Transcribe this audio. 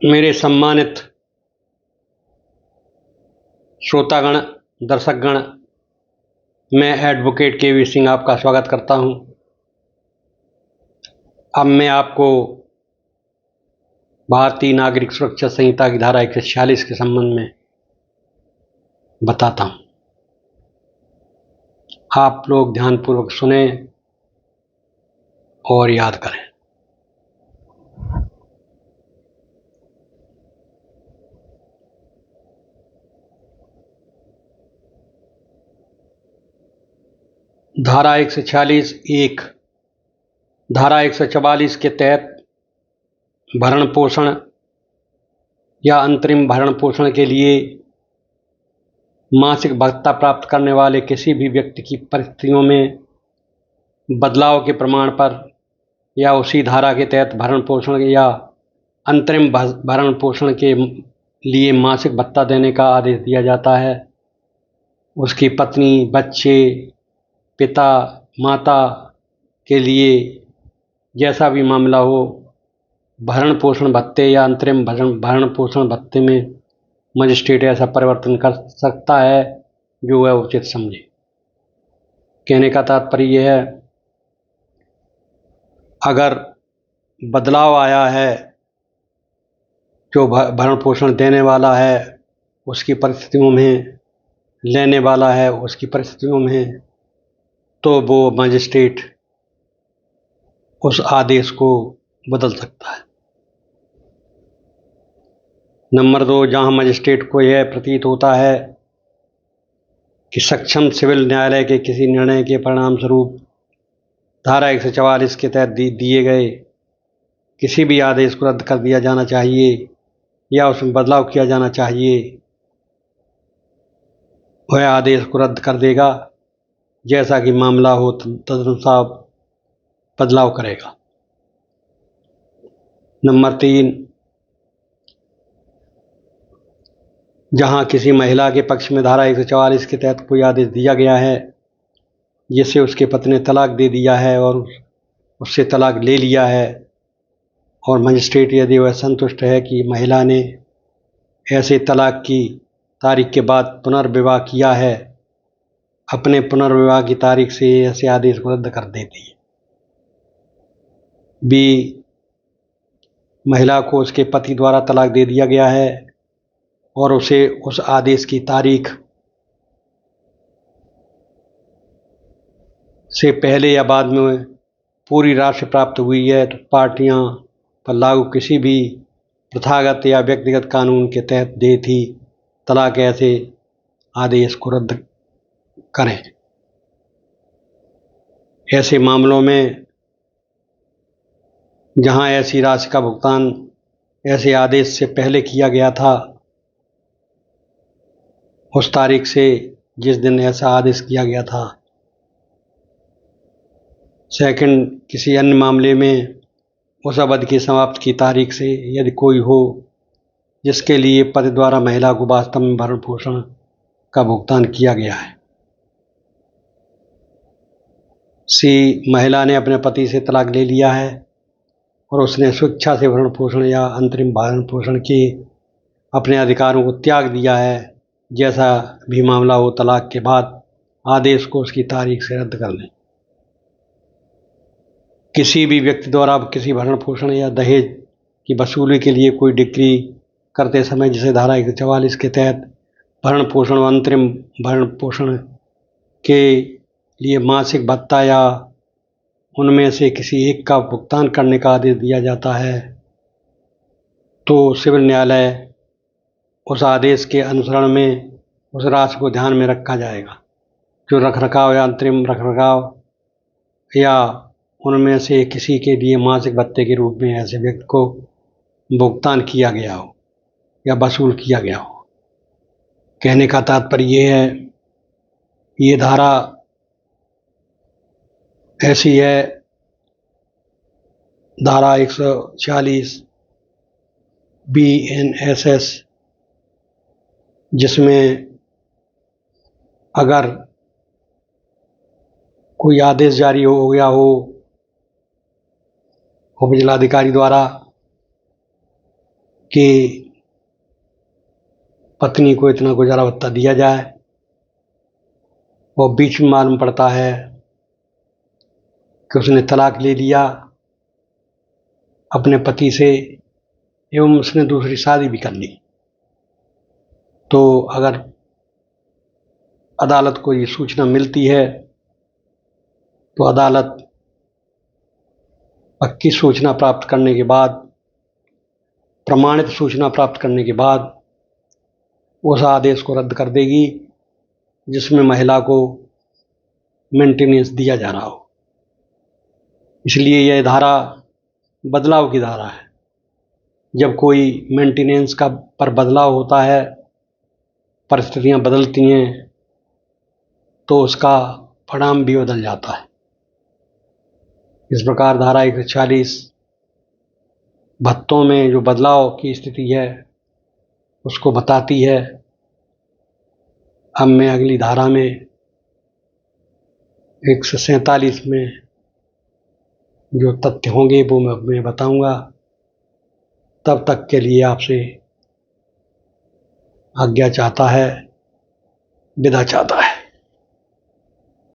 मेरे सम्मानित श्रोतागण, दर्शकगण, मैं एडवोकेट के.वी. सिंह आपका स्वागत करता हूं। अब मैं आपको भारतीय नागरिक सुरक्षा संहिता की धारा 146 के संबंध में बताता हूं। आप लोग ध्यानपूर्वक सुने और याद करें। धारा 146(1) धारा 144 के तहत भरण पोषण या अंतरिम भरण पोषण के लिए मासिक भत्ता प्राप्त करने वाले किसी भी व्यक्ति की परिस्थितियों में बदलाव के प्रमाण पर या उसी धारा के तहत भरण पोषण या अंतरिम भरण पोषण के लिए मासिक भत्ता देने का आदेश दिया जाता है। उसकी पत्नी, बच्चे, पिता, माता के लिए जैसा भी मामला हो, भरण पोषण भत्ते या अंतरिम भरण पोषण भत्ते में मजिस्ट्रेट ऐसा परिवर्तन कर सकता है जो वह उचित समझे। कहने का तात्पर्य यह है, अगर बदलाव आया है, जो भरण पोषण देने वाला है उसकी परिस्थितियों में, लेने वाला है उसकी परिस्थितियों में, तो वो मजिस्ट्रेट उस आदेश को बदल सकता है। नंबर 2, जहां मजिस्ट्रेट को यह प्रतीत होता है कि सक्षम सिविल न्यायालय के किसी निर्णय के परिणाम स्वरूप धारा 144 के तहत दिए गए किसी भी आदेश को रद्द कर दिया जाना चाहिए या उसमें बदलाव किया जाना चाहिए, वह आदेश को रद्द कर देगा। जैसा कि मामला हो तदनुसार बदलाव करेगा। नंबर 3, जहां किसी महिला के पक्ष में धारा 144 के तहत कोई आदेश दिया गया है जिससे उसके पति ने तलाक दे दिया है और उससे तलाक ले लिया है, और मजिस्ट्रेट यदि वह संतुष्ट है कि महिला ने ऐसे तलाक की तारीख के बाद पुनर्विवाह किया है, अपने पुनर्विवाह की तारीख से ऐसे आदेश को रद्द कर देती है। बी, महिला को उसके पति द्वारा तलाक दे दिया गया है और उसे उस आदेश की तारीख से पहले या बाद में पूरी राशि प्राप्त हुई है, तो पार्टियां पर लागू किसी भी प्रथागत या व्यक्तिगत कानून के तहत दी थी तलाक ऐसे आदेश को रद्द करें। ऐसे मामलों में जहां ऐसी राशि का भुगतान ऐसे आदेश से पहले किया गया था, उस तारीख से जिस दिन ऐसा आदेश किया गया था। सेकंड, किसी अन्य मामले में उस अवधि की समाप्ति की तारीख से यदि कोई हो जिसके लिए पति द्वारा महिला को वास्तव में भरण पोषण का भुगतान किया गया है। सी, महिला ने अपने पति से तलाक ले लिया है और उसने स्वेच्छा से भरण पोषण या अंतरिम भरण पोषण के अपने अधिकारों को त्याग दिया है। जैसा भी मामला हो, तलाक के बाद आदेश को उसकी तारीख से रद्द कर दें। किसी भी व्यक्ति द्वारा किसी भरण पोषण या दहेज की वसूली के लिए कोई डिक्री करते समय जिसे धारा 144 के तहत भरण पोषण व अंतरिम भरण पोषण के लिए मासिक भत्ता या उनमें से किसी एक का भुगतान करने का आदेश दिया जाता है, तो सिविल न्यायालय उस आदेश के अनुसरण में उस राशि को ध्यान में रखा जाएगा जो रखरखाव या अंतरिम रखरखाव या उनमें से किसी के लिए मासिक भत्ते के रूप में ऐसे व्यक्ति को भुगतान किया गया हो या वसूल किया गया हो। कहने का तात्पर्य ये है, ये धारा ऐसी है, धारा 146 BNSS, जिसमें अगर कोई आदेश जारी हो गया हो उपजिलाधिकारी द्वारा कि पत्नी को इतना गुजारा भत्ता दिया जाए, और बीच में मालूम पड़ता है कि उसने तलाक ले लिया अपने पति से एवं उसने दूसरी शादी भी कर ली, तो अगर अदालत को ये सूचना मिलती है तो अदालत पक्की सूचना प्राप्त करने के बाद, प्रमाणित सूचना प्राप्त करने के बाद उस आदेश को रद्द कर देगी जिसमें महिला को मेंटेनेंस दिया जा रहा हो। इसलिए यह धारा बदलाव की धारा है। जब कोई मेंटेनेंस का पर बदलाव होता है, परिस्थितियां बदलती हैं, तो उसका परिणाम भी बदल जाता है। इस प्रकार धारा 140 भत्तों में जो बदलाव की स्थिति है उसको बताती है। अब मैं अगली धारा में 147 में जो तथ्य होंगे वो मैं बताऊंगा। तब तक के लिए आपसे आज्ञा चाहता है, विदा चाहता है।